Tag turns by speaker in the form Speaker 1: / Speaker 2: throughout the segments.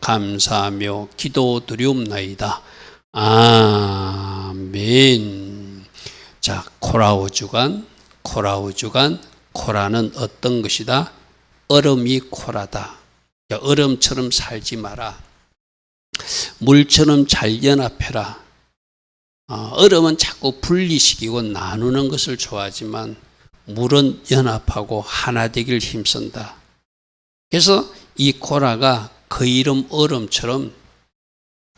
Speaker 1: 감사하며 기도드리옵나이다. 아멘. 자, 코라오 주간, 코라는 어떤 것이다? 얼음이 코라다. 얼음처럼 살지 마라. 물처럼 잘 연합해라. 얼음은 자꾸 분리시키고 나누는 것을 좋아하지만 물은 연합하고 하나 되길 힘쓴다. 그래서 이 코라가 그 이름 얼음처럼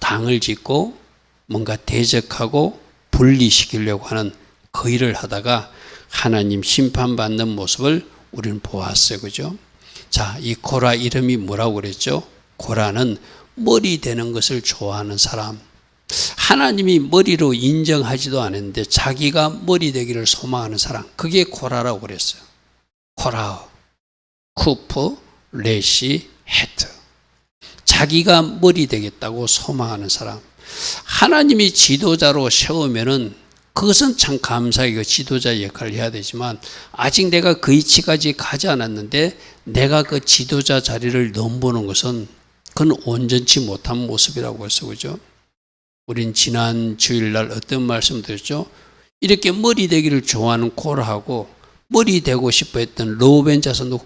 Speaker 1: 당을 짓고 뭔가 대적하고 분리시키려고 하는 그 일을 하다가 하나님 심판받는 모습을 우리는 보았어요. 그죠? 자, 이 코라 이름이 뭐라고 그랬죠? 코라는 머리 되는 것을 좋아하는 사람. 하나님이 머리로 인정하지도 않았는데 자기가 머리 되기를 소망하는 사람. 그게 코라라고 그랬어요. 코라, 쿠프, 레시, 헤트. 자기가 머리 되겠다고 소망하는 사람. 하나님이 지도자로 세우면은 그것은 참 감사하게 그 지도자 역할을 해야 되지만 아직 내가 그 위치까지 가지 않았는데 내가 그 지도자 자리를 넘보는 것은 그건 온전치 못한 모습이라고 해서 그죠? 우린 지난 주일날 어떤 말씀 드렸죠? 이렇게 머리 되기를 좋아하는 코라하고 머리 되고 싶어 했던 르우벤 자손도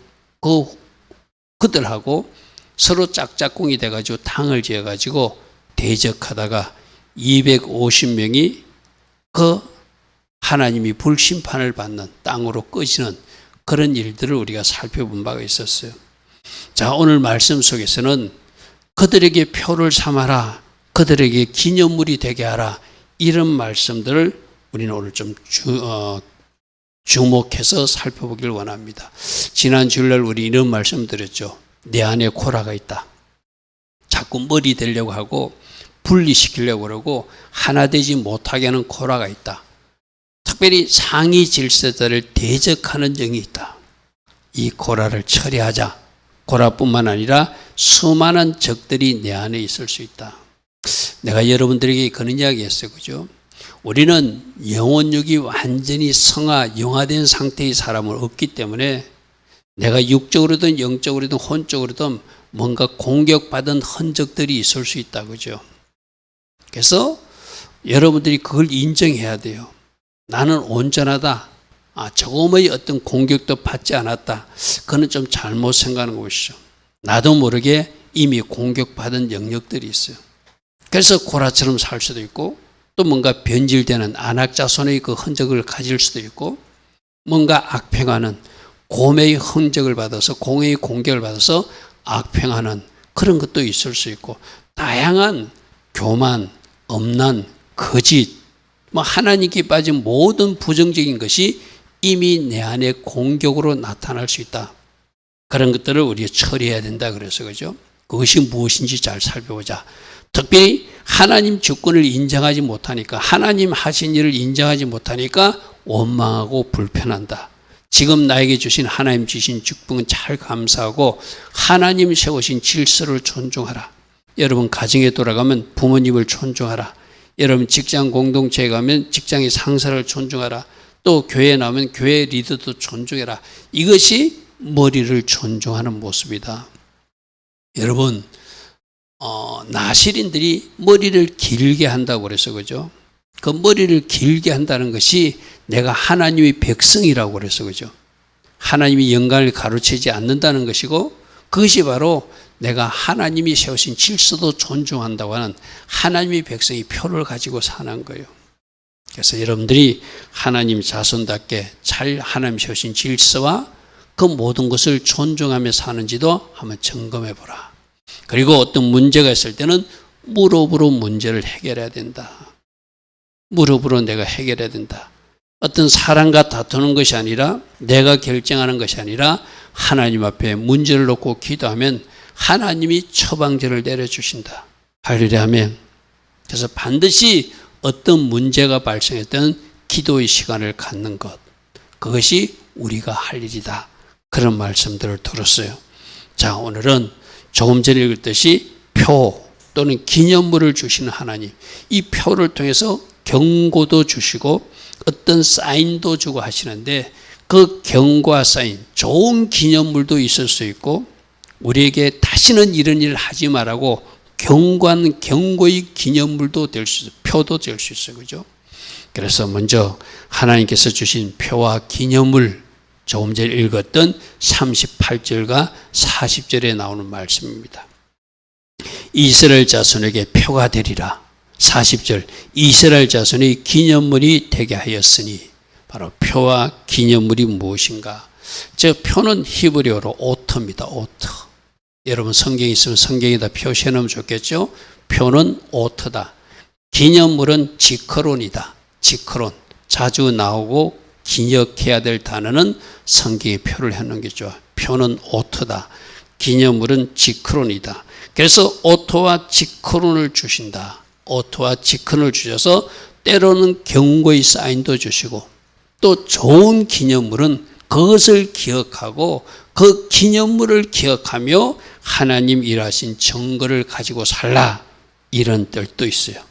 Speaker 1: 그들하고 서로 짝짝꿍이 돼가지고 당을 지어가지고 대적하다가 250명이 그 하나님이 불심판을 받는 땅으로 꺼지는 그런 일들을 우리가 살펴본 바가 있었어요. 자, 오늘 말씀 속에서는 그들에게 표를 삼아라. 그들에게 기념물이 되게 하라. 이런 말씀들을 우리는 오늘 좀 주목해서 살펴보길 원합니다. 지난 주일날 우리 이런 말씀 드렸죠. 내 안에 코라가 있다. 자꾸 머리 되려고 하고 분리시키려고 그러고 하나 되지 못하게 하는 코라가 있다. 특별히 상위 질서자를 대적하는 영이 있다. 이 코라를 처리하자. 코라뿐만 아니라 수많은 적들이 내 안에 있을 수 있다. 내가 여러분들에게 그런 이야기 했어요. 그죠? 우리는 영혼육이 완전히 영화된 상태의 사람은 없기 때문에 내가 육적으로든 영적으로든 혼적으로든 뭔가 공격받은 흔적들이 있을 수 있다. 그죠? 그래서 여러분들이 그걸 인정해야 돼요. 나는 온전하다. 조금의 어떤 공격도 받지 않았다. 그건 좀 잘못 생각하는 것이죠. 나도 모르게 이미 공격받은 영역들이 있어요. 그래서 코라처럼 살 수도 있고 또 뭔가 변질되는 안악자손의 그 흔적을 가질 수도 있고 뭔가 악평하는 곰의 흔적을 받아서 공의 공격을 받아서 악평하는 그런 것도 있을 수 있고 다양한 교만, 엄난, 거짓 하나님께 빠진 모든 부정적인 것이 이미 내 안에 공격으로 나타날 수 있다. 그런 것들을 우리가 처리해야 된다 그래서 그죠? 그것이 무엇인지 잘 살펴보자. 특별히 하나님 주권을 인정하지 못하니까 하나님 하신 일을 인정하지 못하니까 원망하고 불편한다. 지금 나에게 주신 하나님 주신 축복은 잘 감사하고 하나님 세우신 질서를 존중하라. 여러분 가정에 돌아가면 부모님을 존중하라. 여러분 직장 공동체에 가면 직장의 상사를 존중하라. 또 교회에 나오면 교회 리더도 존중해라. 이것이 머리를 존중하는 모습이다. 여러분 나시린들이 머리를 길게 한다고 그래서 그죠? 그 머리를 길게 한다는 것이 내가 하나님의 백성이라고 그래서 그죠? 하나님이 영광을 가로채지 않는다는 것이고 그것이 바로 내가 하나님이 세우신 질서도 존중한다고 하는 하나님의 백성이 표를 가지고 사는 거예요. 그래서 여러분들이 하나님 자손답게 잘 하나님 세우신 질서와 그 모든 것을 존중하며 사는지도 한번 점검해 보라. 그리고 어떤 문제가 있을 때는 무릎으로 문제를 해결해야 된다. 무릎으로 내가 해결해야 된다. 어떤 사람과 다투는 것이 아니라 내가 결정하는 것이 아니라 하나님 앞에 문제를 놓고 기도하면 하나님이 처방전을 내려주신다. 할렐루야 아멘. 그래서 반드시 어떤 문제가 발생했던 기도의 시간을 갖는 것. 그것이 우리가 할 일이다. 그런 말씀들을 들었어요. 자, 오늘은 조금 전에 읽었듯이 표 또는 기념물을 주시는 하나님. 이 표를 통해서 경고도 주시고 어떤 사인도 주고 하시는데 그 경고와 사인, 좋은 기념물도 있을 수 있고 우리에게 다시는 이런 일을 하지 말라고 경고하는 경고의 기념물도 될 수 있어요. 표도 될 수 있어요. 그죠? 그래서 먼저 하나님께서 주신 표와 기념물, 조금 전에 읽었던 38절과 40절에 나오는 말씀입니다. 이스라엘 자손에게 표가 되리라. 40절, 이스라엘 자손의 기념물이 되게 하였으니, 바로 표와 기념물이 무엇인가? 저 표는 히브리어로 오터입니다. 오터. 여러분 성경이 있으면 성경에다 표시해 놓으면 좋겠죠? 표는 오터다. 기념물은 지크론이다. 지크론. 자주 나오고 기억해야 될 단어는 성경에 표를 해놓은 게 좋아. 표는 오터다. 기념물은 지크론이다. 그래서 오토와 지크론을 주신다. 오토와 지크론을 주셔서 때로는 경고의 사인도 주시고, 또 좋은 기념물은 그것을 기억하고 그 기념물을 기억하며 하나님 일하신 증거를 가지고 살라, 이런 뜻도 있어요.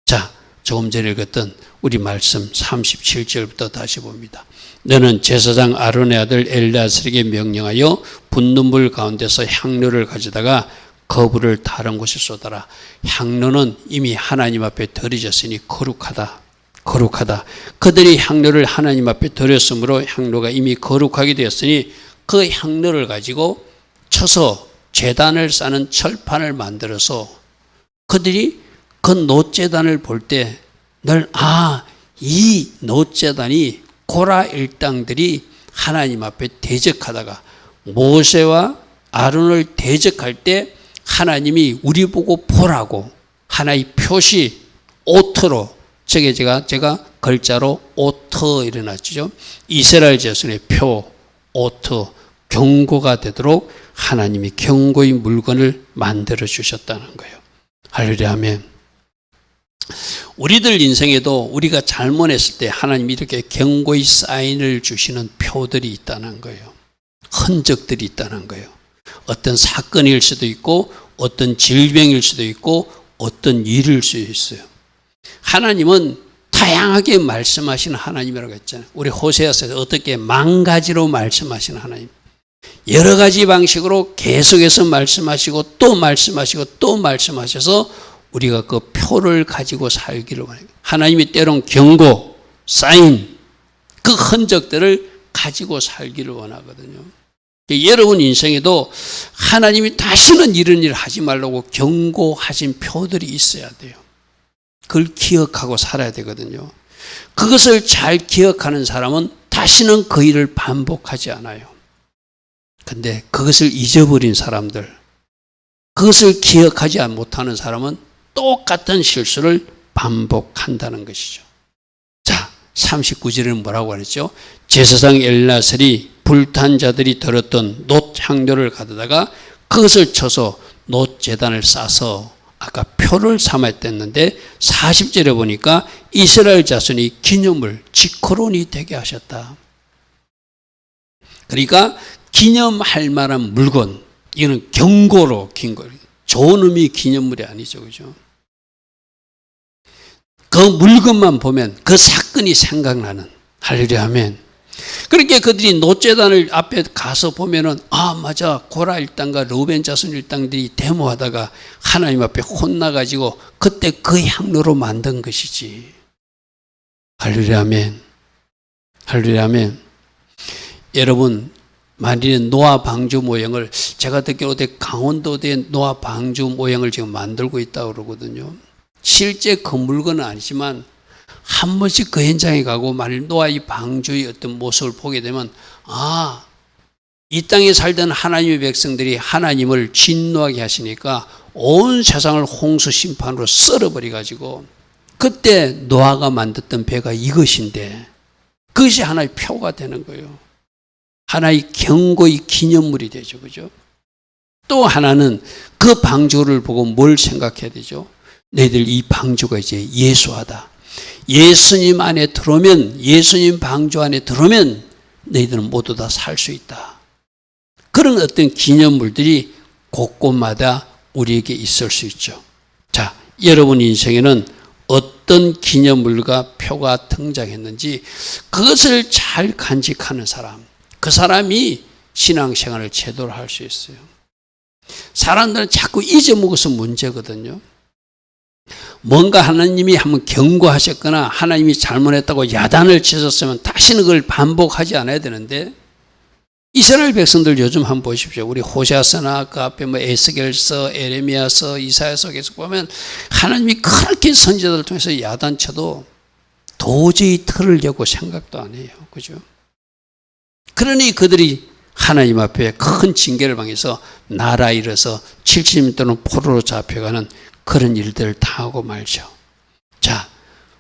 Speaker 1: 자, 조금 전에 읽었던 우리 말씀 37절부터 다시 봅니다. 너는 제사장 아론의 아들 엘리아살에게 명령하여 분노물 가운데서 향료를 가져다가 거부를 다른 곳에 쏟아라. 향료는 이미 하나님 앞에 드려졌으니 거룩하다. 거룩하다. 그들이 향료를 하나님 앞에 드렸으므로 향료가 이미 거룩하게 되었으니 그 향료를 가지고 쳐서 제단을 쌓는 철판을 만들어서 그들이 그 놋제단을 볼 때 늘 이 놋제단이 고라 일당들이 하나님 앞에 대적하다가 모세와 아론을 대적할 때 하나님이 우리 보고 보라고 하나의 표시 오토로, 저게 제가 글자로 오토 일어났죠. 이스라엘 자손의 표, 오토, 경고가 되도록 하나님이 경고의 물건을 만들어 주셨다는 거예요. 할렐루야, 아멘. 우리들 인생에도 우리가 잘못했을 때 하나님이 이렇게 경고의 사인을 주시는 표들이 있다는 거예요. 흔적들이 있다는 거예요. 어떤 사건일 수도 있고 어떤 질병일 수도 있고 어떤 일일 수 있어요. 하나님은 다양하게 말씀하시는 하나님이라고 했잖아요. 우리 호세아서에서 어떻게 만 가지로 말씀하시는 하나님. 여러 가지 방식으로 계속해서 말씀하시고 또 말씀하시고 또 말씀하셔서 우리가 그 표를 가지고 살기를 원해요. 하나님이 때론 경고, 사인, 그 흔적들을 가지고 살기를 원하거든요. 여러분 인생에도 하나님이 다시는 이런 일을 하지 말라고 경고하신 표들이 있어야 돼요. 그걸 기억하고 살아야 되거든요. 그것을 잘 기억하는 사람은 다시는 그 일을 반복하지 않아요. 근데 그것을 잊어버린 사람들, 그것을 기억하지 못하는 사람은 똑같은 실수를 반복한다는 것이죠. 자, 39절에는 뭐라고 하랬죠? 제사장 엘리아살이 불탄 자들이 들었던 놋 향료를 가져다가 그것을 쳐서 놋 제단을 싸서 아까 표를 삼았댔는데 40절에 보니까 이스라엘 자손이 기념을 지크론이 되게 하셨다. 그러니까 기념할 만한 물건, 이거는 경고로 좋은 의미 기념물이 아니죠, 그죠? 그 물건만 보면 그 사건이 생각나는, 할렐루야, 아멘. 그렇게 그들이 놋제단을 앞에 가서 보면은 맞아, 고라 일당과 르우벤 자손 일당들이 데모하다가 하나님 앞에 혼나가지고 그때 그 향로로 만든 것이지. 할렐루야, 아멘. 할렐루야, 아멘. 여러분, 만일에 노아 방주 모형을, 제가 듣기로 강원도대 노아 방주 모형을 지금 만들고 있다고 그러거든요. 실제 그 물건은 아니지만 한 번씩 그 현장에 가고 만일 노아의 방주의 어떤 모습을 보게 되면 이 땅에 살던 하나님의 백성들이 하나님을 진노하게 하시니까 온 세상을 홍수 심판으로 썰어버려가지고 그때 노아가 만들었던 배가 이것인데 그것이 하나의 표가 되는 거예요. 하나의 경고의 기념물이 되죠. 그죠? 또 하나는 그 방주를 보고 뭘 생각해야 되죠? 너희들 이 방주가 이제 예수하다. 예수님 안에 들어오면, 예수님 방주 안에 들어오면 너희들은 모두 다 살 수 있다. 그런 어떤 기념물들이 곳곳마다 우리에게 있을 수 있죠. 자, 여러분 인생에는 어떤 기념물과 표가 등장했는지 그것을 잘 간직하는 사람, 그 사람이 신앙생활을 제대로 할 수 있어요. 사람들은 자꾸 잊어먹어서 문제거든요. 뭔가 하나님이 한번 경고하셨거나 하나님이 잘못했다고 야단을 치셨으면 다시는 그걸 반복하지 않아야 되는데, 이스라엘 백성들 요즘 한번 보십시오. 우리 호세아서나 그 앞에 뭐 에스겔서, 에레미야서, 이사야서 계속 보면 하나님이 그렇게 선지자들을 통해서 야단쳐도 도저히 틀으려고 생각도 안 해요. 그죠? 그러니 그들이 하나님 앞에 큰 징계를 당해서 나라 잃어서 70년 동안 포로로 잡혀가는 그런 일들을 당하고 말죠. 자,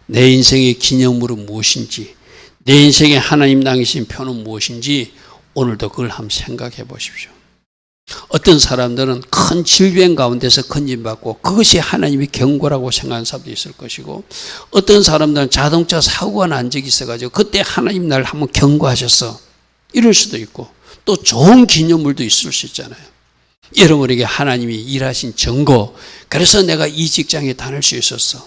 Speaker 1: 내 인생의 기념물은 무엇인지, 내 인생의 하나님 당하신 표는 무엇인지 오늘도 그걸 한번 생각해 보십시오. 어떤 사람들은 큰 질병 가운데서 건진받고 그것이 하나님의 경고라고 생각하는 사람도 있을 것이고, 어떤 사람들은 자동차 사고가 난 적이 있어가지고 그때 하나님 날 한번 경고하셨어, 이럴 수도 있고, 또 좋은 기념물도 있을 수 있잖아요. 여러분에게 하나님이 일하신 증거, 그래서 내가 이 직장에 다닐 수 있었어,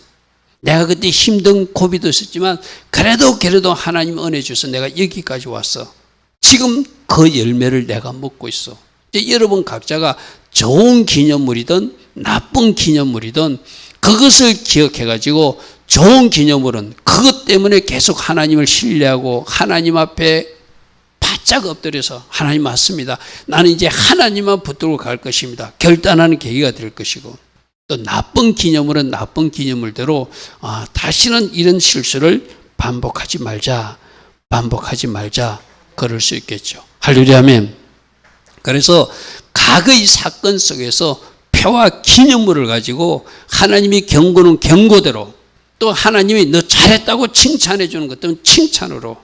Speaker 1: 내가 그때 힘든 고비도 있었지만 그래도 하나님 은혜 주셔서 내가 여기까지 왔어, 지금 그 열매를 내가 먹고 있어. 여러분 각자가 좋은 기념물이든 나쁜 기념물이든 그것을 기억해가지고, 좋은 기념물은 그것 때문에 계속 하나님을 신뢰하고 하나님 앞에 바짝 엎드려서 하나님 맞습니다, 나는 이제 하나님만 붙들고 갈 것입니다, 결단하는 계기가 될 것이고, 또 나쁜 기념물은 나쁜 기념물대로 다시는 이런 실수를 반복하지 말자 그럴 수 있겠죠. 할렐루야 아멘. 그래서 과거의 사건 속에서 표와 기념물을 가지고 하나님이 경고는 경고대로, 또 하나님이 너 잘했다고 칭찬해 주는 것들은 칭찬으로,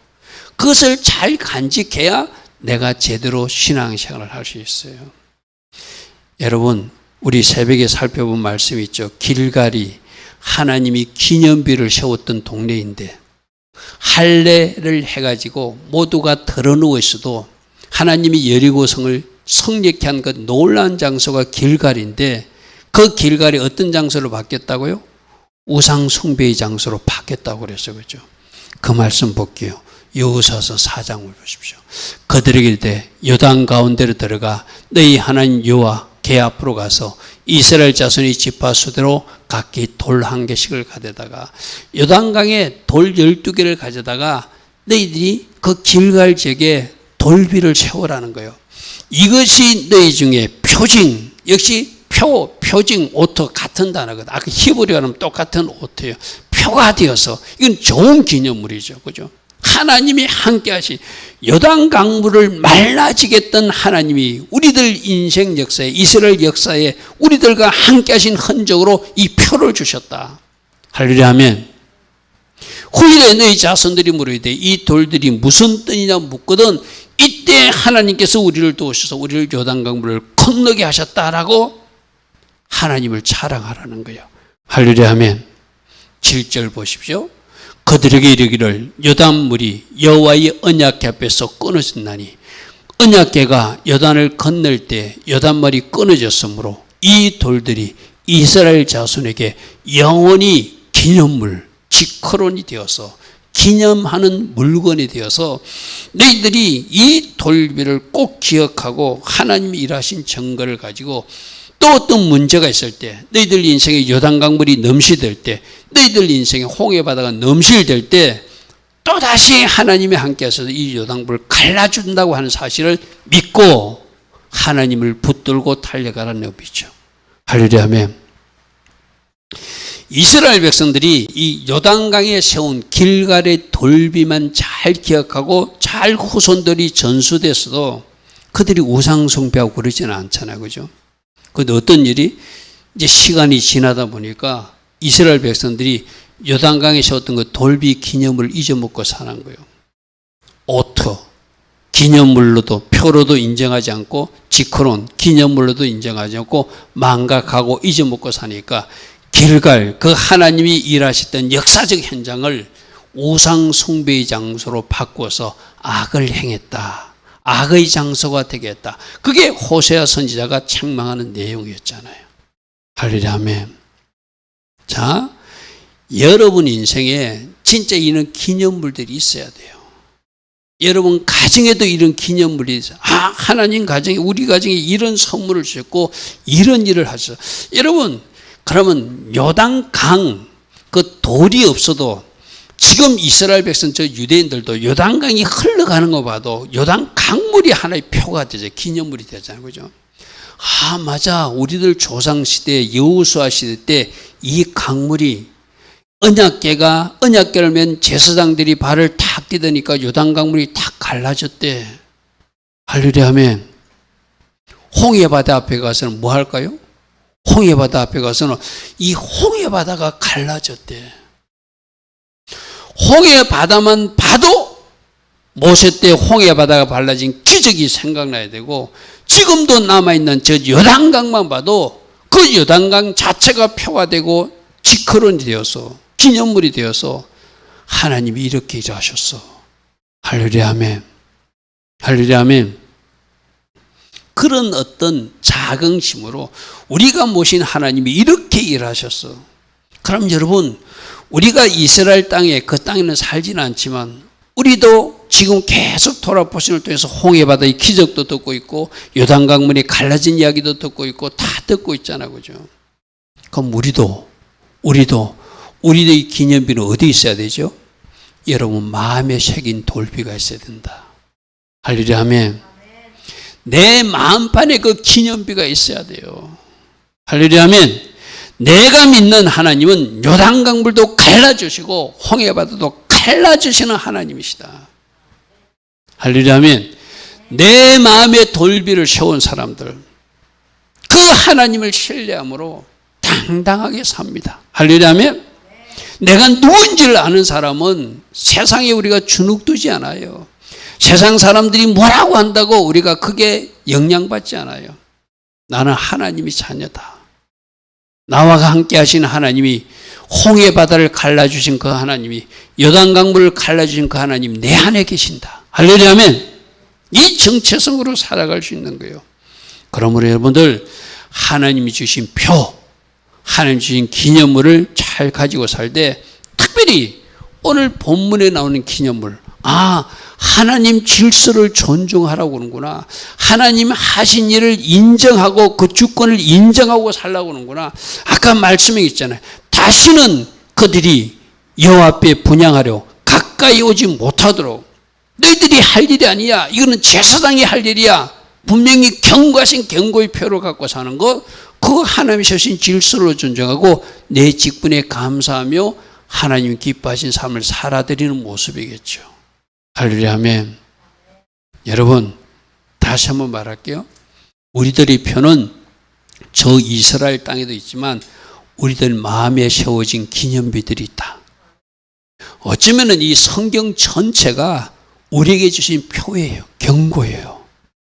Speaker 1: 그것을 잘 간직해야 내가 제대로 신앙생활을 할 수 있어요. 여러분, 우리 새벽에 살펴본 말씀이 있죠. 길갈이 하나님이 기념비를 세웠던 동네인데 할례를 해가지고 모두가 드러누워 있어도 하나님이 여리고성을 성리케 한 그 놀라운 장소가 길갈인데, 그 길갈이 어떤 장소로 바뀌었다고요? 우상 숭배의 장소로 바뀌었다고 그랬어요. 그렇죠? 그 말씀 볼게요. 여호수아서 4장을 보십시오. 그들에게 이르되 요단 가운데로 들어가 너희 하나님 여호와 궤 앞으로 가서 이스라엘 자손이 지파수대로 각기 돌 1개씩을 가져다가 요단강에 돌 12개를 가져다가 너희들이 그 길갈 지역에 돌비를 세우라는 거예요. 이것이 너희 중에 표징, 역시 표징, 오토 같은 단어거든. 아까 히브리어로 하면 똑같은 오토예요. 표가 되어서 이건 좋은 기념물이죠. 그죠? 하나님이 함께 하신 요단 강물을 말라지게 했던 하나님이 우리들 인생 역사에, 이스라엘 역사에 우리들과 함께 하신 흔적으로 이 표를 주셨다. 할렐루야 아멘. 후일에 너희 자손들이 물으되 이 돌들이 무슨 뜻이냐 묻거든 이때 하나님께서 우리를 도우셔서 우리를 요단 강물을 건너게 하셨다라고 하나님을 자랑하라는 거예요. 할렐루야 아멘. 7절 보십시오. 그들에게 이르기를 요단물이 여호와의 언약궤 앞에서 끊어졌나니 언약궤가 요단을 건널 때 요단물이 끊어졌으므로 이 돌들이 이스라엘 자손에게 영원히 기념물, 직커론이 되어서 기념하는 물건이 되어서 너희들이 이 돌비를 꼭 기억하고 하나님이 일하신 증거를 가지고 또 어떤 문제가 있을 때, 너희들 인생에 요단강물이 넘실될 때, 너희들 인생에 홍해바다가 넘실될 때 또다시 하나님이 함께 하셔서 이 요단강물을 갈라준다고 하는 사실을 믿고 하나님을 붙들고 달려가라는 의미죠. 할렐루야 아멘. 이스라엘 백성들이 이 요단강에 세운 길갈의 돌비만 잘 기억하고 잘 후손들이 전수됐어도 그들이 우상 숭배하고 그러지는 않잖아요. 그죠? 근데 어떤 일이 이제 시간이 지나다 보니까 이스라엘 백성들이 요단강에 세웠던 그 돌비 기념을 잊어먹고 사는 거예요. 오토, 기념물로도 표로도 인정하지 않고 지크론, 기념물로도 인정하지 않고 망각하고 잊어먹고 사니까 길갈, 그 하나님이 일하셨던 역사적 현장을 우상 숭배의 장소로 바꿔서 악을 행했다. 악의 장소가 되게 했다. 그게 호세아 선지자가 책망하는 내용이었잖아요. 할렐루야 아멘. 자, 여러분 인생에 진짜 이런 기념물들이 있어야 돼요. 여러분 가정에도 이런 기념물이 있어요. 하나님 가정에, 우리 가정에 이런 선물을 주셨고 이런 일을 하셨어요. 여러분, 그러면 요단강 그 돌이 없어도 지금 이스라엘 백성, 저 유대인들도 요단강이 흘러가는 거 봐도 요단 강물이 하나의 표가 되죠. 기념물이 되잖아요. 그죠? 맞아. 우리들 조상시대, 여호수아 시대 때 이 강물이 언약궤를 맨 제사장들이 발을 탁 디디니까 요단 강물이 탁 갈라졌대. 할렐루야 하면 홍해바다 앞에 가서는 뭐 할까요? 홍해바다 앞에 가서는 이 홍해바다가 갈라졌대. 홍해바다만 봐도 모세 때 홍해바다가 갈라진 기적이 생각나야 되고, 지금도 남아있는 저 요단강만 봐도 그 요단강 자체가 표가 되고 지크론이 되어서 기념물이 되어서 하나님이 이렇게 일하셨어. 할렐루야 아멘. 할렐루야 아멘. 그런 어떤 자긍심으로 우리가 모신 하나님이 이렇게 일하셨어. 그럼 여러분, 우리가 이스라엘 땅에, 그 땅에는 살지는 않지만 우리도 지금 계속 돌아보신을 통해서 홍해바다의 기적도 듣고 있고 요단강물이 갈라진 이야기도 듣고 있고 다 듣고 있잖아. 그죠? 그럼 우리의 기념비는 어디 있어야 되죠? 여러분 마음에 새긴 돌비가 있어야 된다. 할렐루야 아멘. 내 마음판에 그 기념비가 있어야 돼요. 할렐루야 아멘. 내가 믿는 하나님은 요단강물도 갈라주시고 홍해바다도 갈라주시는 하나님이시다. 할렐루야 아멘. 내 마음에 돌비를 세운 사람들, 그 하나님을 신뢰함으로 당당하게 삽니다. 할렐루야 아멘. 내가 누군지를 아는 사람은 세상에 우리가 주눅두지 않아요. 세상 사람들이 뭐라고 한다고 우리가 크게 영향받지 않아요. 나는 하나님이 자녀다. 나와 함께 하신 하나님이, 홍해바다를 갈라주신 그 하나님이, 요단강물을 갈라주신 그 하나님 내 안에 계신다. 할렐루야 아멘. 이 정체성으로 살아갈 수 있는 거예요. 그러므로 여러분들 하나님이 주신 표, 하나님 주신 기념물을 잘 가지고 살되, 특별히 오늘 본문에 나오는 기념물, 하나님 질서를 존중하라고 하는구나. 하나님 하신 일을 인정하고 그 주권을 인정하고 살라고 하는구나. 아까 말씀에 있잖아요. 다시는 그들이 여호와 앞에 분향하려 가까이 오지 못하도록, 너희들이 할 일이 아니야. 이거는 제사장이 할 일이야. 분명히 경고하신 경고의 표를 갖고 사는 것, 그 하나님이 주신 질서를 존중하고 내 직분에 감사하며 하나님 기뻐하신 삶을 살아드리는 모습이겠죠. 할렐루야 아멘. 여러분 다시 한번 말할게요. 우리들의 표는 저 이스라엘 땅에도 있지만 우리들 마음에 세워진 기념비들이 있다. 어쩌면 이 성경 전체가 우리에게 주신 표예요. 경고예요.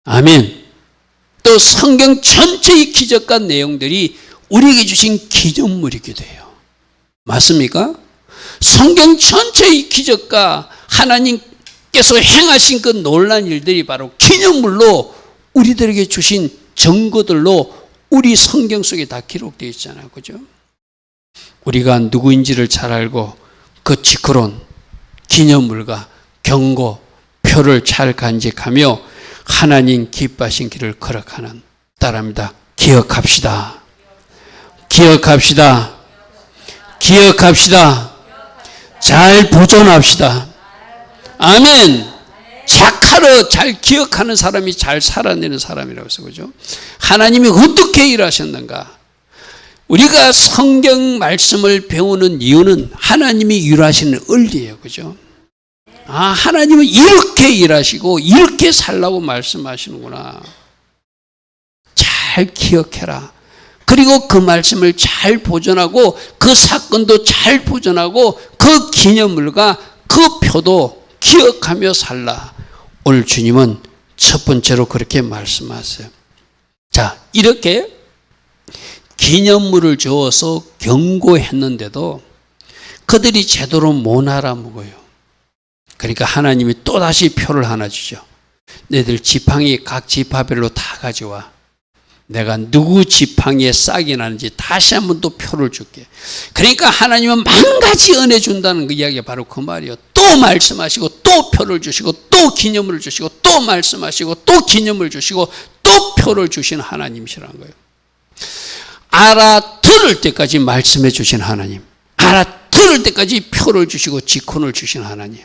Speaker 1: 아멘. 또 성경 전체의 기적과 내용들이 우리에게 주신 기념물이기도 해요. 맞습니까? 성경 전체의 기적과 하나님께서 행하신 그 놀라운 일들이 바로 기념물로 우리들에게 주신 증거들로 우리 성경 속에 다 기록되어 있잖아요. 그죠? 우리가 누구인지를 잘 알고 그 지크론, 기념물과 경고, 표를 잘 간직하며 하나님 기뻐하신 길을 걸어가는 따라합니다. 기억합시다. 기억합시다. 기억합시다. 잘 보존합시다. 아멘. 착하러 잘 기억하는 사람이 잘 살아내는 사람이라고 해서, 그죠? 하나님이 어떻게 일하셨는가? 우리가 성경 말씀을 배우는 이유는 하나님이 일하시는 은리예요. 그죠? 하나님은 이렇게 일하시고 이렇게 살라고 말씀하시는구나. 잘 기억해라. 그리고 그 말씀을 잘 보존하고 그 사건도 잘 보존하고 그 기념물과 그 표도 기억하며 살라. 오늘 주님은 첫 번째로 그렇게 말씀하세요. 자, 이렇게 기념물을 주어서 경고했는데도 그들이 제대로 못 알아먹어요. 그러니까 하나님이 또다시 표를 하나 주죠. 너희들 지팡이 각 지파별로 다 가져와. 내가 누구 지팡이에 싹이 나는지 다시 한 번 또 표를 줄게. 그러니까 하나님은 만 가지 은혜 준다는 그 이야기가 바로 그 말이에요. 또 말씀하시고 또 표를 주시고 또 기념을 주시고 또 말씀하시고 또 기념을 주시고 또 표를 주신 하나님이시라는 거예요. 알아들을 때까지 말씀해 주신 하나님, 알아들을 때까지 표를 주시고 직분을 주신 하나님.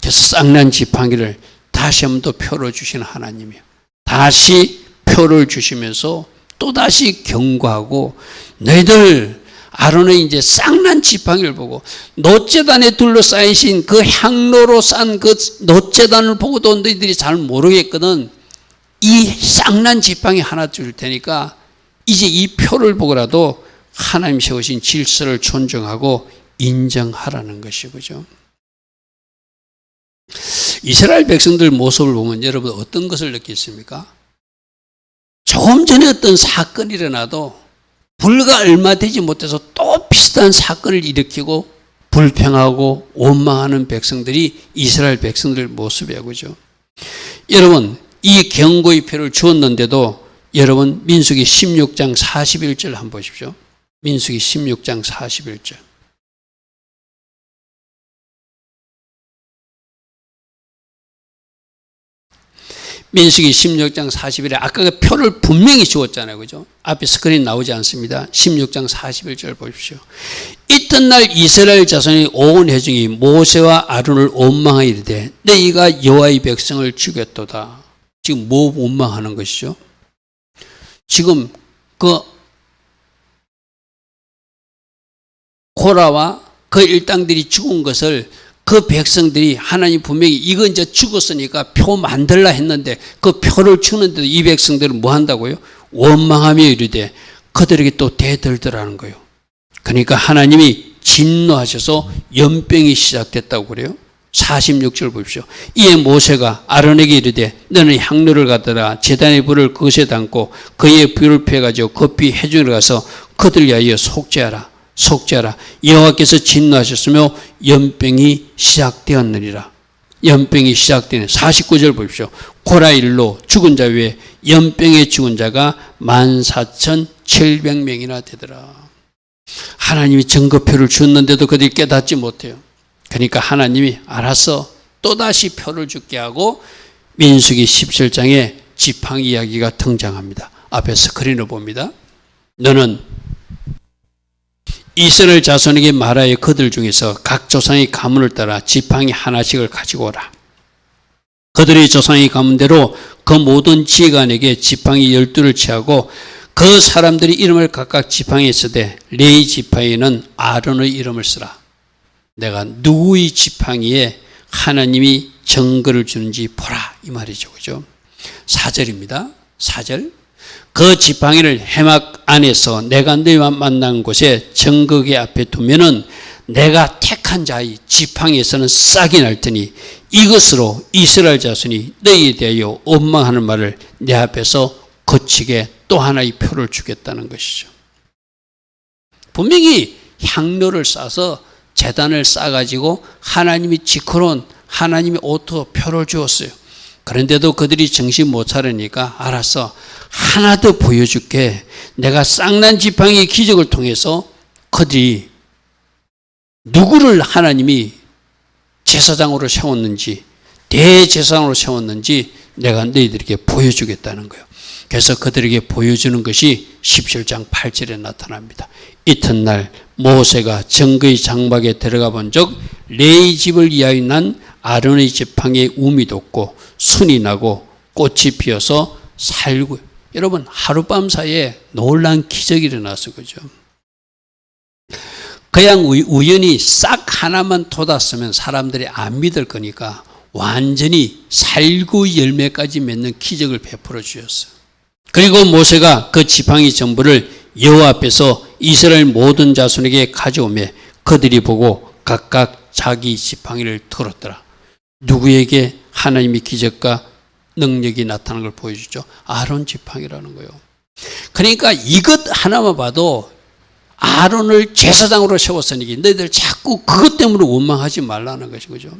Speaker 1: 그래서 쌍난 지팡이를 다시 한 번 더 표를 주신 하나님이요. 다시 표를 주시면서 또다시 경고하고, 너희들 아론의 이제 쌍난 지팡이를 보고, 놋재단에 둘러싸이신 그 향로로 싼 그 놋재단을 보고도 너희들이 잘 모르겠거든. 이 쌍난 지팡이 하나 줄 테니까 이제 이 표를 보고라도 하나님 세우신 질서를 존중하고 인정하라는 것이, 그죠? 이스라엘 백성들 모습을 보면 여러분 어떤 것을 느꼈습니까? 조금 전에 어떤 사건이 일어나도 불과 얼마 되지 못해서 또 비슷한 사건을 일으키고 불평하고 원망하는 백성들이 이스라엘 백성들 모습이에요, 그죠? 여러분, 이 경고의 표를 주었는데도 여러분 민수기 16장 41절 한번 보십시오. 민수기 16장 41절. 민수기 16장 41에 아까 그 표를 분명히 주었잖아요, 그죠? 앞에 스크린 나오지 않습니다. 16장 41절 보십시오. 이튿날 이스라엘 자손이 온 회중이 모세와 아론을 원망하여 이르되 너희가 여호와의 백성을 죽였도다. 지금 뭐 원망하는 것이죠? 지금 그 고라와 그 일당들이 죽은 것을 그 백성들이 하나님 분명히 이거 이제 죽었으니까 표 만들라 했는데 그 표를 주는데도 이 백성들은 뭐 한다고요? 원망하며 이르되 그들에게 또 대들더라는 거예요. 그러니까 하나님이 진노하셔서 연병이 시작됐다고 그래요. 46절 보십시오. 이에 모세가 아론에게 이르되 너는 향로를 가져라 제단의 불을 그것에 담고 그의 불을 피해가지고 급히 회중에 가서 그들 위하여 속죄하라. 여호와께서 진노하셨으며 연병이 시작되었느니라. 연병이 시작되는 49절 보십시오. 고라 일로 죽은 자 외에 연병에 죽은 자가 14,700명이나 되더라. 하나님이 증거표를 줬는데도 그들이 깨닫지 못해요. 그러니까 하나님이 알아서 또다시 표를 주게 하고 민수기 17장에 지팡이 이야기가 등장합니다. 앞에 스크린을 봅니다. 너는 이스라엘 자손에게 말하여 그들 중에서 각 조상의 가문을 따라 지팡이 하나씩을 가지고 오라. 그들의 조상의 가문대로 그 모든 지휘관에게 지팡이 12를 취하고 그 사람들이 이름을 각각 지팡이에 쓰되 레위 지팡이는 아론의 이름을 쓰라. 내가 누구의 지팡이에 하나님이 증거를 주는지 보라 이 말이죠, 그죠? 4절입니다. 4절. 그 지팡이를 해막 안에서 내가 너희와 만난 곳에 증거계 앞에 두면은 내가 택한 자의 지팡이에서는 싹이 날 테니 이것으로 이스라엘 자손이 너희에 대하여 원망하는 말을 내 앞에서 거치게 또 하나의 표를 주겠다는 것이죠. 분명히 향로를 싸서 제단을 싸가지고 하나님이 지켜놓은 하나님이 오토 표를 주었어요. 그런데도 그들이 정신 못 차리니까 알았어. 하나 더 보여줄게. 내가 쌍난 지팡이의 기적을 통해서 그들이 누구를 하나님이 제사장으로 세웠는지 대제사장으로 세웠는지 내가 너희들에게 보여주겠다는 거예요. 그래서 그들에게 보여주는 것이 17장 8절에 나타납니다. 이튿날 모세가 정거의 장막에 들어가 본 적 레위 집을 위하여 난 아론의 지팡이에 움이 돋고 순이 나고 꽃이 피어서 살고, 여러분 하룻밤 사이에 놀라운 기적이 일어나서 그죠. 그냥 우연히 싹 하나만 돋았으면 사람들이 안 믿을 거니까 완전히 살구 열매까지 맺는 기적을 베풀어 주셨어요. 그리고 모세가 그 지팡이 전부를 여호와 앞에서 이스라엘 모든 자손에게 가져오매 그들이 보고 각각 자기 지팡이를 들었더라. 누구에게 하나님의 기적과 능력이 나타나는 걸 보여주죠? 아론 지팡이라는 거예요. 그러니까 이것 하나만 봐도 아론을 제사장으로 세웠으니 너희들 자꾸 그것 때문에 원망하지 말라는 것인 거죠.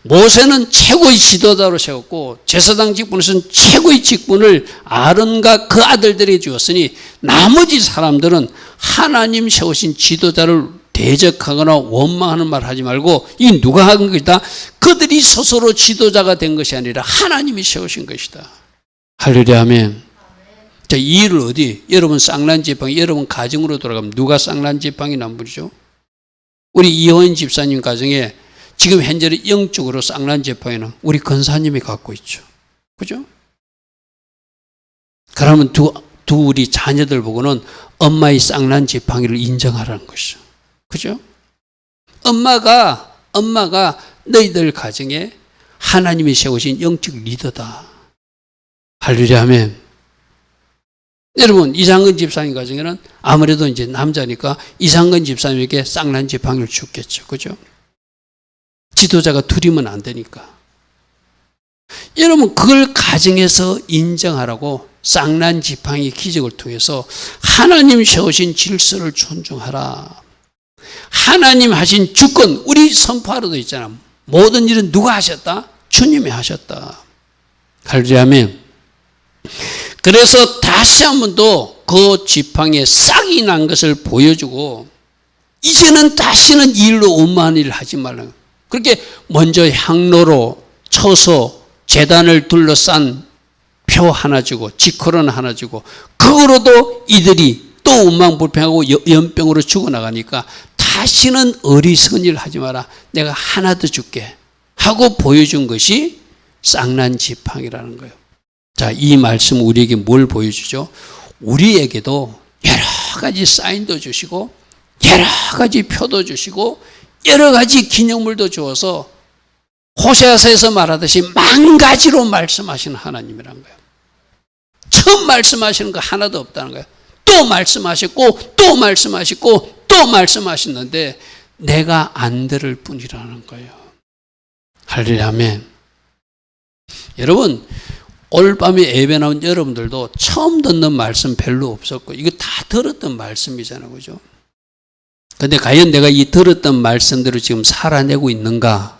Speaker 1: 모세는 최고의 지도자로 세웠고 제사장 직분에서는 최고의 직분을 아론과 그 아들들에게 주었으니 나머지 사람들은 하나님 세우신 지도자를 대적하거나 원망하는 말 하지 말고 이 누가 한 것이다? 그들이 스스로 지도자가 된 것이 아니라 하나님이 세우신 것이다. 할렐루야 아멘. 자, 이 일을 어디? 여러분 쌍난지팡이, 여러분 가정으로 돌아가면 누가 쌍난지팡이 남부리죠? 우리 이호연 집사님 가정에 지금 현재로 영적으로 쌍난지팡이는 우리 권사님이 갖고 있죠. 그죠? 그러면 우리 자녀들 보고는 엄마의 쌍난지팡이를 인정하라는 것이죠. 그죠? 엄마가 너희들 가정에 하나님이 세우신 영적 리더다. 할렐루야 아멘. 여러분 이상근 집사님 가정에는 아무래도 이제 남자니까 이상근 집사님에게 쌍난지팡이를 줬겠죠. 그죠? 지도자가 둘이면 안 되니까. 여러분 그걸 가정에서 인정하라고 쌍난지팡이 기적을 통해서 하나님 세우신 질서를 존중하라. 하나님 하신 주권, 우리 선포하러도 있잖아. 모든 일은 누가 하셨다? 주님이 하셨다. 할렐루야 아멘. 그래서 다시 한 번 더 그 지팡이에 싹이 난 것을 보여주고 이제는 다시는 이 일로 원망하는 일을 하지 말라. 그렇게 먼저 향로로 쳐서 제단을 둘러싼 표 하나 주고 지커런 하나 주고 그거로도 이들이 또 원망불평하고 연병으로 죽어나가니까 다시는 어리석은 일을 하지 마라. 내가 하나 더 줄게 하고 보여준 것이 쌍난지팡이라는 거예요. 자, 이 말씀 우리에게 뭘 보여주죠? 우리에게도 여러 가지 사인도 주시고 여러 가지 표도 주시고 여러 가지 기념물도 주어서 호세아서에서 말하듯이 만 가지로 말씀하시는 하나님이라는 거예요. 처음 말씀하시는 거 하나도 없다는 거예요. 또 말씀하셨고 또 말씀하셨고 또 말씀하셨는데 내가 안 들을 뿐이라는 거예요. 할렐루야 아멘. 여러분 오늘 밤에 예배 나온 여러분들도 처음 듣는 말씀 별로 없었고 이거 다 들었던 말씀이잖아요. 그죠? 근데 과연 내가 이 들었던 말씀대로 지금 살아내고 있는가?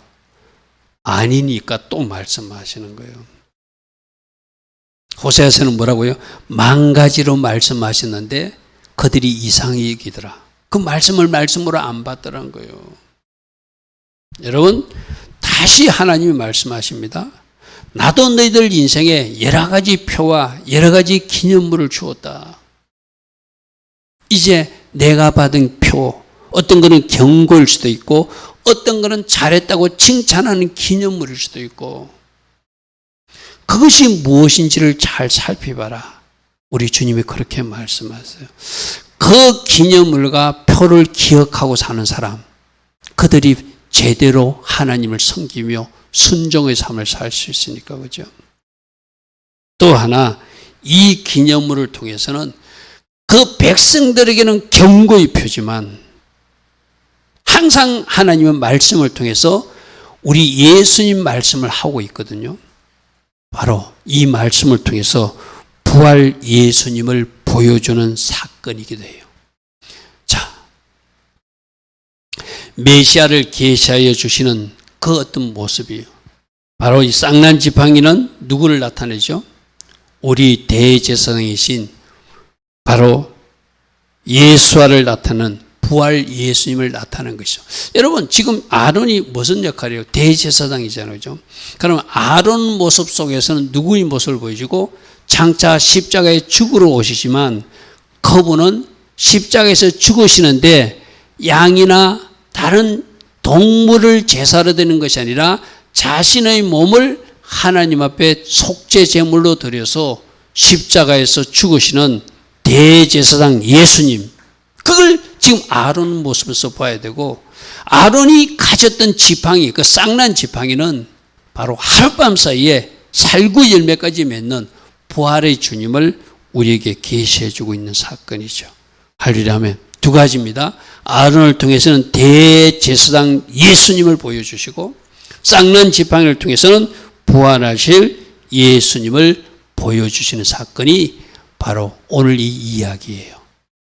Speaker 1: 아니니까 또 말씀하시는 거예요. 호세아서는 뭐라고요? 만 가지로 말씀하셨는데 그들이 이상히 여기더라. 그 말씀을 말씀으로 안 받더라는 거예요. 여러분 다시 하나님이 말씀하십니다. 나도 너희들 인생에 여러 가지 표와 여러 가지 기념물을 주었다. 이제 내가 받은 표, 어떤 거는 경고일 수도 있고 어떤 거는 잘했다고 칭찬하는 기념물일 수도 있고 그것이 무엇인지를 잘 살펴봐라. 우리 주님이 그렇게 말씀하세요. 그 기념물과 표를 기억하고 사는 사람, 그들이 제대로 하나님을 섬기며 순종의 삶을 살 수 있으니까. 그죠? 또 하나 이 기념물을 통해서는 그 백성들에게는 경고의 표지만 항상 하나님은 말씀을 통해서 우리 예수님 말씀을 하고 있거든요. 바로 이 말씀을 통해서 부활 예수님을 보여주는 사건이기도 해요. 자, 메시아를 계시하여 주시는 그 어떤 모습이에요. 바로 이 쌍난지팡이는 누구를 나타내죠? 우리 대제사장이신 바로 예수와를 나타내는 부활 예수님을 나타낸 것이죠. 여러분 지금 아론이 무슨 역할이에요? 대제사장이잖아요. 그죠? 그럼 아론 모습 속에서는 누구의 모습을 보여주고 장차 십자가에 죽으러 오시지만 그분은 십자가에서 죽으시는데 양이나 다른 동물을 제사로 드리는 것이 아니라 자신의 몸을 하나님 앞에 속죄 제물로 드려서 십자가에서 죽으시는 대제사장 예수님, 그걸 지금 아론 모습에서 봐야 되고 아론이 가졌던 지팡이, 그 쌍난 지팡이는 바로 하룻밤 사이에 살구 열매까지 맺는 부활의 주님을 우리에게 계시해 주고 있는 사건이죠. 할렐루야 하면 두 가지입니다. 아론을 통해서는 대제사장 예수님을 보여주시고 쌍난 지팡이를 통해서는 부활하실 예수님을 보여주시는 사건이 바로 오늘 이 이야기예요.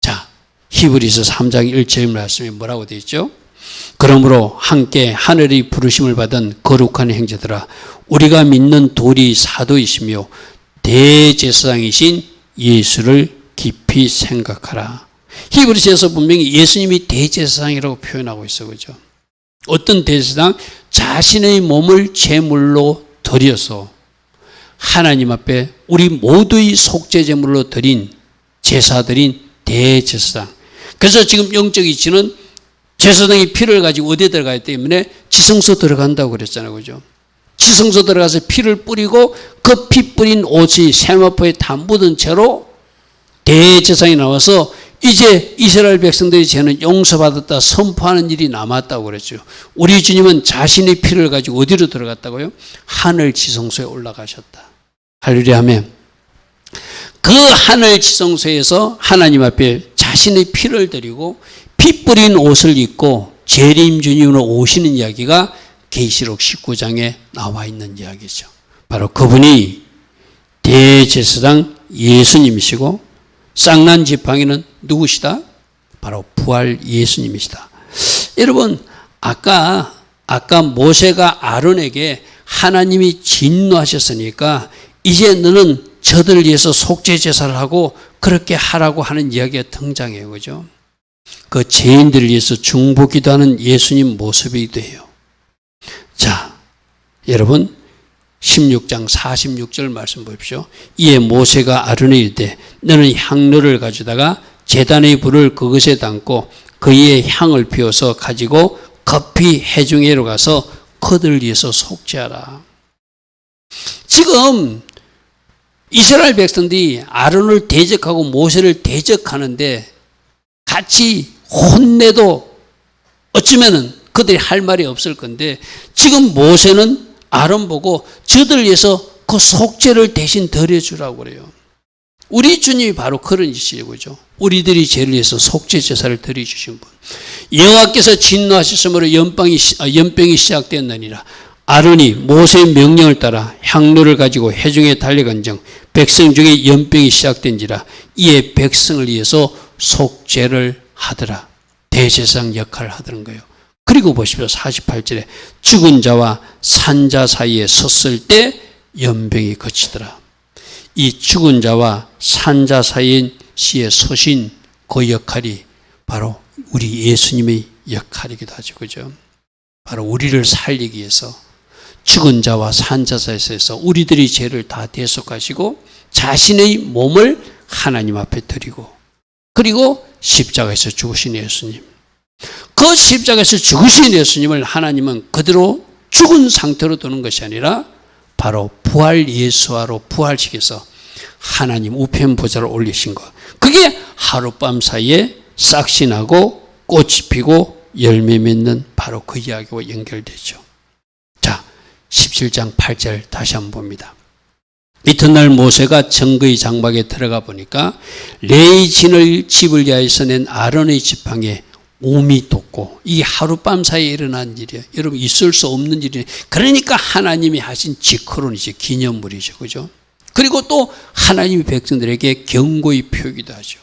Speaker 1: 자, 히브리서 3장 1절 말씀에 뭐라고 되어 있죠? 그러므로 함께 하늘의 부르심을 받은 거룩한 형제들아, 우리가 믿는 돌이 사도이시며 대제사장이신 예수를 깊이 생각하라. 히브리서에서 분명히 예수님이 대제사장이라고 표현하고 있어, 그죠? 어떤 대제사장? 자신의 몸을 제물로 드려서 하나님 앞에 우리 모두의 속죄 제물로 드린 제사드린 대제사장. 그래서 지금 영적 이치는 제사장이 피를 가지고 어디에 들어가기 때문에 지성소 들어간다고 그랬잖아요, 그죠? 지성소 들어가서 피를 뿌리고 그 피 뿌린 옷이 세마포에 다 묻은 채로 대제사장이 나와서 이제 이스라엘 백성들의 죄는 용서받았다 선포하는 일이 남았다고 그랬죠. 우리 주님은 자신의 피를 가지고 어디로 들어갔다고요? 하늘 지성소에 올라가셨다. 할렐루야 하면 그 하늘 지성소에서 하나님 앞에 자신의 피를 드리고 피 뿌린 옷을 입고 재림 주님으로 오시는 이야기가 계시록 19장에 나와 있는 이야기죠. 바로 그분이 대제사장 예수님이시고 쌍난 지팡이는 누구시다? 바로 부활 예수님이시다. 여러분, 아까 모세가 아론에게 하나님이 진노하셨으니까 이제 너는 저들을 위해서 속죄 제사를 하고 그렇게 하라고 하는 이야기가 등장해요, 그죠? 그 죄인들을 위해서 중보기도하는 예수님 모습이 돼요. 자, 여러분 16장 46절 말씀 보십시오. 이에 모세가 아론에게 이르되 너는 향로를 가져다가 제단의 불을 그것에 담고 그 위에 향을 피워서 가지고 급히 회중회로 가서 그들을 위해서 속죄하라. 지금 이스라엘 백성들이 아론을 대적하고 모세를 대적하는데 같이 혼내도 어쩌면은 그들이 할 말이 없을 건데 지금 모세는 아론 보고 저들 위해서 그 속죄를 대신 드려주라고 그래요. 우리 주님이 바로 그런 이시죠. 우리들이 죄를 위해서 속죄 제사를 드려주신 분. 여호와께서 진노하셨으므로 연병이 시작되었느니라. 아론이 모세의 명령을 따라 향로를 가지고 회중에 달려간즉 백성 중에 연병이 시작된지라. 이에 백성을 위해서 속죄를 하더라. 대제사장 역할을 하더는 거예요. 그리고 보십시오. 48절에 죽은 자와 산 자 사이에 섰을 때 연병이 그치더라. 이 죽은 자와 산 자 사이에 서신 그 역할이 바로 우리 예수님의 역할이기도 하죠. 그죠? 바로 우리를 살리기 위해서 죽은 자와 산 자 사이에서 우리들의 죄를 다 대속하시고 자신의 몸을 하나님 앞에 드리고 그리고 십자가에서 죽으신 예수님. 그 십자가에서 죽으신 예수님을 하나님은 그대로 죽은 상태로 두는 것이 아니라 바로 부활 예수화로 부활시켜서 하나님 우편 보좌를 올리신 것. 그게 하룻밤 사이에 싹이 나고 꽃이 피고 열매 맺는 바로 그 이야기와 연결되죠. 자, 17장 8절 다시 한번 봅니다. 이튿날 모세가 정거의 장막에 들어가 보니까 레위 집을 위하여서 낸 아론의 지팡이에 몸이 돋고 이게 하룻밤 사이에 일어난 일이에요. 여러분 있을 수 없는 일이에요. 그러니까 하나님이 하신 직후론이죠. 기념물이죠. 그죠? 그리고 또 하나님이 백성들에게 경고의 표기도 하죠.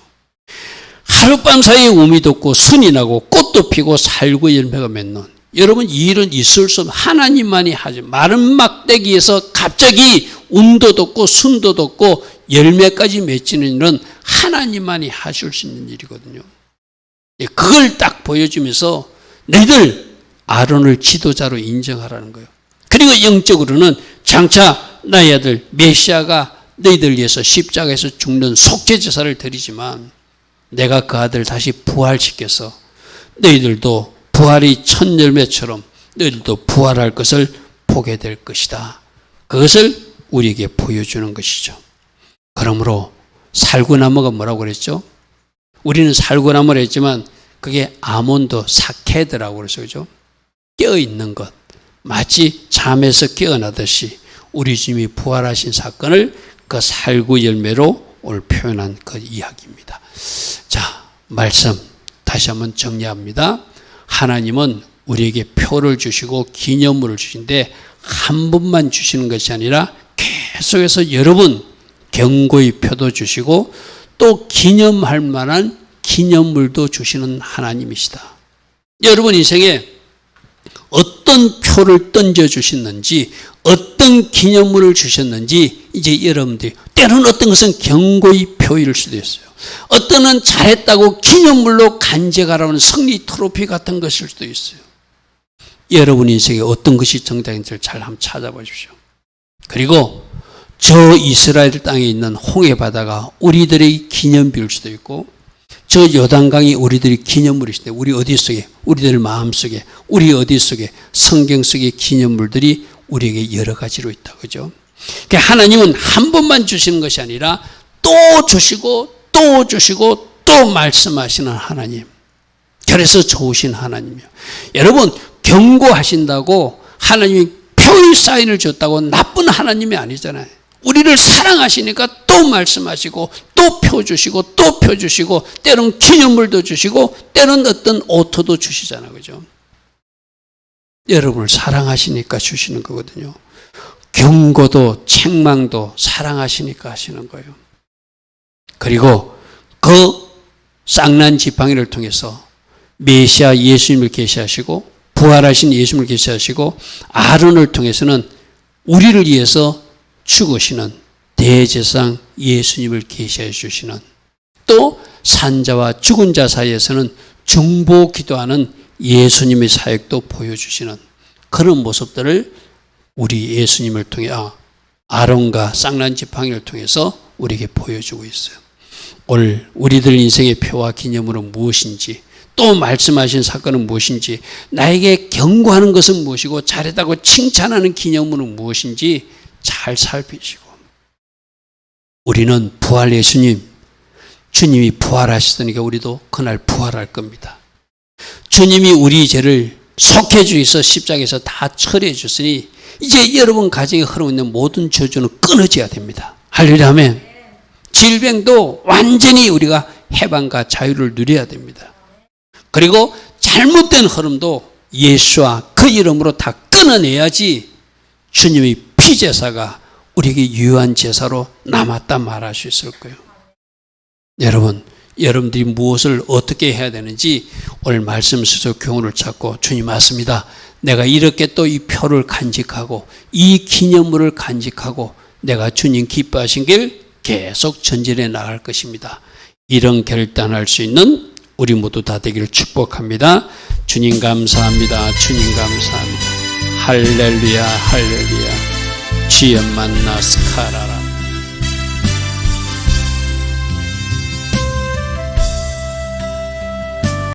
Speaker 1: 하룻밤 사이에 몸이 돋고 순이 나고 꽃도 피고 살구 열매가 맺는 여러분 이 일은 있을 수 없는 하나님만이 하죠. 마른 막대기에서 갑자기 운도 돋고 순도 돋고 열매까지 맺히는 일은 하나님만이 하실 수 있는 일이거든요. 그걸 딱 보여주면서 너희들 아론을 지도자로 인정하라는 거예요. 그리고 영적으로는 장차 나의 아들 메시아가 너희들 위해서 십자가에서 죽는 속죄 제사를 드리지만 내가 그 아들 다시 부활시켜서 너희들도 부활이 첫 열매처럼 너희들도 부활할 것을 보게 될 것이다. 그것을 우리에게 보여주는 것이죠. 그러므로 살구나무가 뭐라고 그랬죠? 우리는 살구나무를 했지만 그게 아몬드 사케드라고 그래서 그죠? 깨어있는 것. 마치 잠에서 깨어나듯이 우리 주님이 부활하신 사건을 그 살구 열매로 오늘 표현한 그 이야기입니다. 자, 말씀 다시 한번 정리합니다. 하나님은 우리에게 표를 주시고 기념물을 주신데 한 번만 주시는 것이 아니라 계속해서 여러 번 경고의 표도 주시고 또 기념할 만한 기념물도 주시는 하나님이시다. 여러분 인생에 어떤 표를 던져주셨는지 어떤 기념물을 주셨는지 이제 여러분들이 때로는 어떤 것은 경고의 표일 수도 있어요. 어떤 건 잘했다고 기념물로 간직하라는 승리 트로피 같은 것일 수도 있어요. 여러분 인생에 어떤 것이 정답인지를 잘 한번 찾아보십시오. 그리고 저 이스라엘 땅에 있는 홍해 바다가 우리들의 기념비일 수도 있고, 저 요단강이 우리들의 기념물일 수도 있고, 우리 어디 속에, 우리들 마음 속에, 우리 어디 속에, 성경 속의 기념물들이 우리에게 여러 가지로 있다. 그죠? 그러니까 하나님은 한 번만 주시는 것이 아니라 또 주시고 또 주시고 또 말씀하시는 하나님. 그래서 좋으신 하나님이요. 여러분, 경고하신다고 하나님이 표의 사인을 줬다고 나쁜 하나님이 아니잖아요. 우리를 사랑하시니까 또 말씀하시고 또 표 주시고 또 표 주시고 때론 기념물도 주시고 때론 어떤 오토도 주시잖아요. 그죠? 여러분을 사랑하시니까 주시는 거거든요. 경고도 책망도 사랑하시니까 하시는 거예요. 그리고 그 쌍난 지팡이를 통해서 메시아 예수님을 계시하시고 부활하신 예수님을 계시하시고 아론을 통해서는 우리를 위해서 죽으시는 대제사장 예수님을 계시해 주시는, 또 산자와 죽은 자 사이에서는 중보 기도하는 예수님의 사역도 보여주시는 그런 모습들을 우리 예수님을 통해 아론과 쌍난 지팡이를 통해서 우리에게 보여주고 있어요. 오늘 우리들 인생의 표와 기념으로 무엇인지, 또 말씀하신 사건은 무엇인지, 나에게 경고하는 것은 무엇이고 잘했다고 칭찬하는 기념물은 무엇인지 잘 살피시고, 우리는 부활 예수님, 주님이 부활하시더니까 우리도 그날 부활할 겁니다. 주님이 우리 죄를 속해 주셔서 십자가에서 다 처리해 줬으니 이제 여러분 가정에 흐르고 있는 모든 저주는 끊어져야 됩니다. 할렐루야 아멘. 질병도 완전히 우리가 해방과 자유를 누려야 됩니다. 그리고 잘못된 흐름도 예수와 그 이름으로 다 끊어내야지 주님의 피제사가 우리에게 유효한 제사로 남았다 말할 수 있을 거예요. 여러분들이 무엇을 어떻게 해야 되는지 오늘 말씀 속에서 교훈을 찾고, 주님 맞습니다. 내가 이렇게 또 이 표를 간직하고 이 기념물을 간직하고 내가 주님 기뻐하신 길 계속 전진해 나갈 것입니다. 이런 결단할 수 있는 우리 모두 다 되기를 축복합니다. 주님 감사합니다. 주님 감사합니다. 할렐루야 할렐루야. 주여 만나 스카라라.